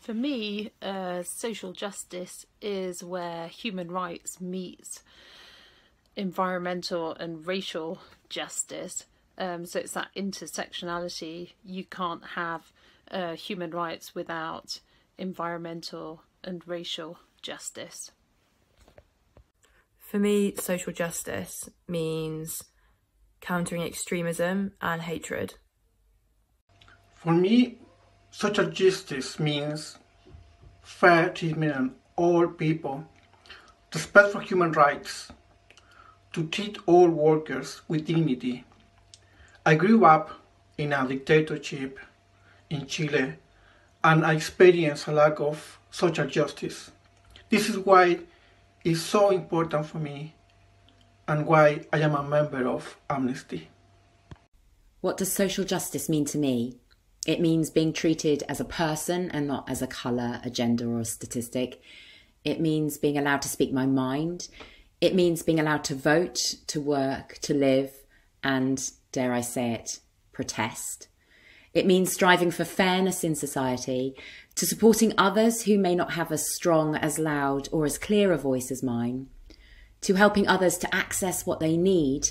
For me, social justice is where human rights meets environmental and racial justice. So it's that intersectionality. You can't have human rights without environmental and racial justice. For me, social justice means countering extremism and hatred. For me, social justice means fair treatment of all people, respect for human rights, to treat all workers with dignity. I grew up in a dictatorship in Chile and I experienced a lack of social justice. This is why it's so important for me and why I am a member of Amnesty. What does social justice mean to me? It means being treated as a person and not as a colour, a gender or a statistic. It means being allowed to speak my mind. It means being allowed to vote, to work, to live and, dare I say it, protest. It means striving for fairness in society, to supporting others who may not have as strong, as loud or as clear a voice as mine, to helping others to access what they need,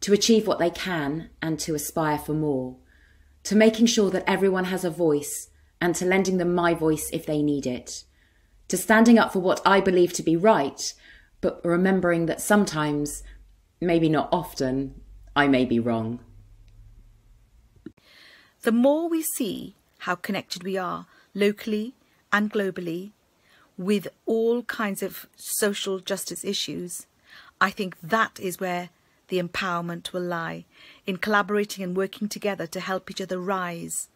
to achieve what they can and to aspire for more, to making sure that everyone has a voice and to lending them my voice if they need it, to standing up for what I believe to be right, but remembering that sometimes, maybe not often, I may be wrong. The more we see how connected we are locally and globally with all kinds of social justice issues, I think that is where the empowerment will lie, in collaborating and working together to help each other rise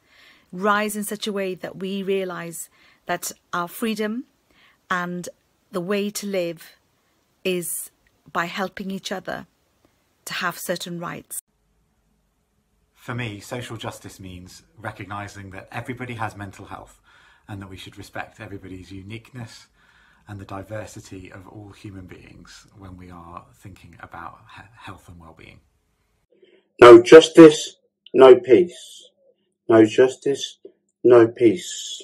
in such a way that we realise that our freedom and the way to live is by helping each other to have certain rights. For me, social justice means recognising that everybody has mental health and that we should respect everybody's uniqueness and the diversity of all human beings when we are thinking about health and well-being. No justice, no peace. No justice, no peace.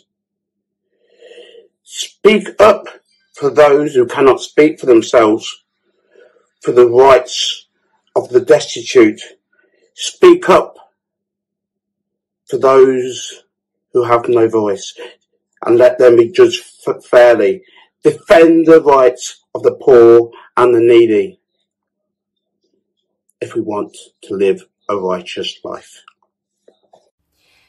Speak up for those who cannot speak for themselves, for the rights of the destitute. Speak up for those who have no voice and let them be judged fairly. Defend the rights of the poor and the needy if we want to live a righteous life.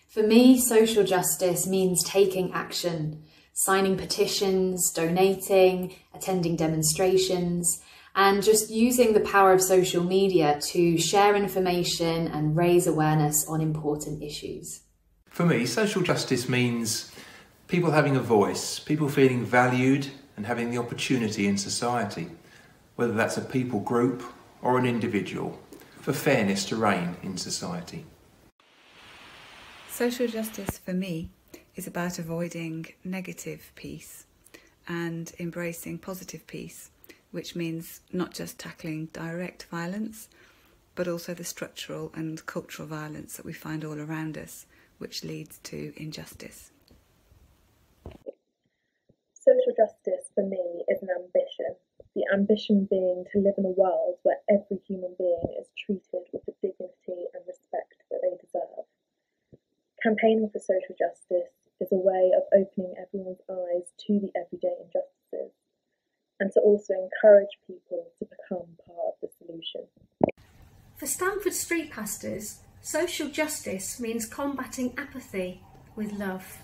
For me, social justice means taking action, signing petitions, donating, attending demonstrations, and just using the power of social media to share information and raise awareness on important issues. For me, social justice means people having a voice, people feeling valued and having the opportunity in society, whether that's a people group or an individual, for fairness to reign in society. Social justice for me is about avoiding negative peace and embracing positive peace, which means not just tackling direct violence, but also the structural and cultural violence that we find all around us, which leads to injustice. Social justice for me is an ambition, the ambition being to live in a world where every human being is treated with the dignity and respect that they deserve. Campaigning for social justice is a way of opening everyone's eyes to the everyday injustices and to also encourage people to become part of the solution. For Stamford street pastors, social justice means combating apathy with love.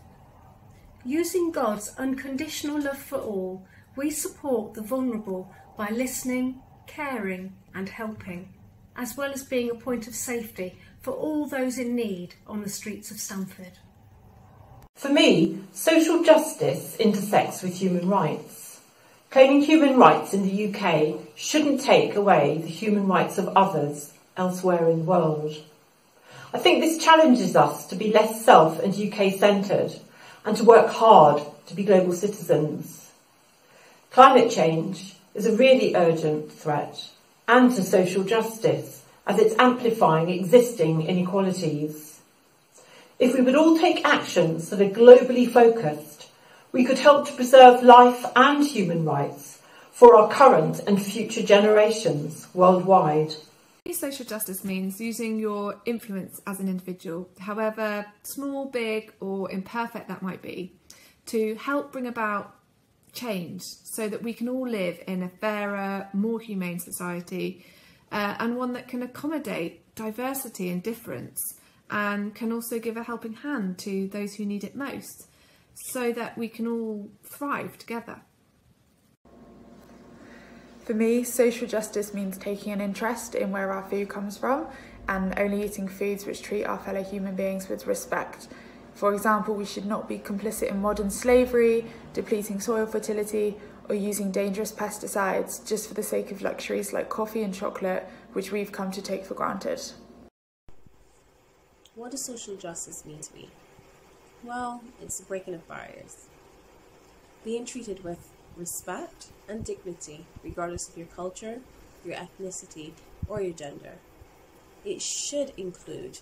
Using God's unconditional love for all, we support the vulnerable by listening, caring and helping, as well as being a point of safety for all those in need on the streets of Stamford. For me, social justice intersects with human rights. Claiming human rights in the UK shouldn't take away the human rights of others elsewhere in the world. I think this challenges us to be less self and UK-centred and to work hard to be global citizens. Climate change is a really urgent threat, and to social justice, as it's amplifying existing inequalities. If we would all take actions that are globally focused, We could help to preserve life and human rights for our current and future generations worldwide. Social justice means using your influence as an individual, however small, big or imperfect that might be, to help bring about change so that we can all live in a fairer, more humane society, and one that can accommodate diversity and difference, and can also give a helping hand to those who need it most, so that we can all thrive together. For me, social justice means taking an interest in where our food comes from and only eating foods which treat our fellow human beings with respect. For example, we should not be complicit in modern slavery, depleting soil fertility, or using dangerous pesticides just for the sake of luxuries like coffee and chocolate, which we've come to take for granted. What does social justice mean to me? Well, it's the breaking of barriers. Being treated with respect and dignity, regardless of your culture, your ethnicity, or your gender. It should include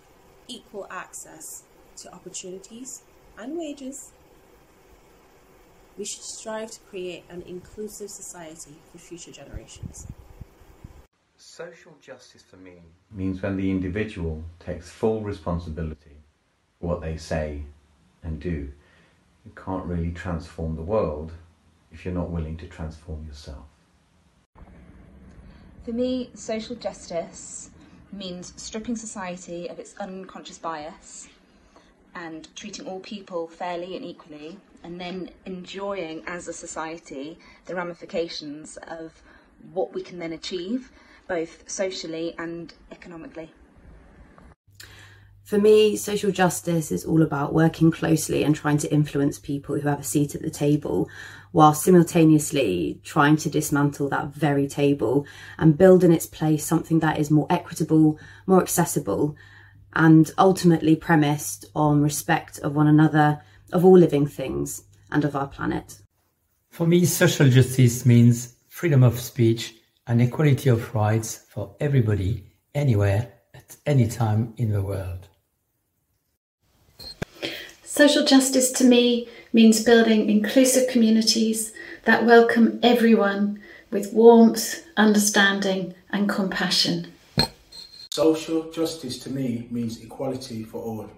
equal access to opportunities and wages. We should strive to create an inclusive society for future generations. Social justice for me means when the individual takes full responsibility for what they say and do. You can't really transform the world if you're not willing to transform yourself. For me, social justice means stripping society of its unconscious bias and treating all people fairly and equally, and then enjoying as a society the ramifications of what we can then achieve, both socially and economically. For me, social justice is all about working closely and trying to influence people who have a seat at the table, while simultaneously trying to dismantle that very table and build in its place something that is more equitable, more accessible, and ultimately premised on respect of one another, of all living things, and of our planet. For me, social justice means freedom of speech and equality of rights for everybody, anywhere, at any time in the world. Social justice to me means building inclusive communities that welcome everyone with warmth, understanding and compassion. Social justice to me means equality for all.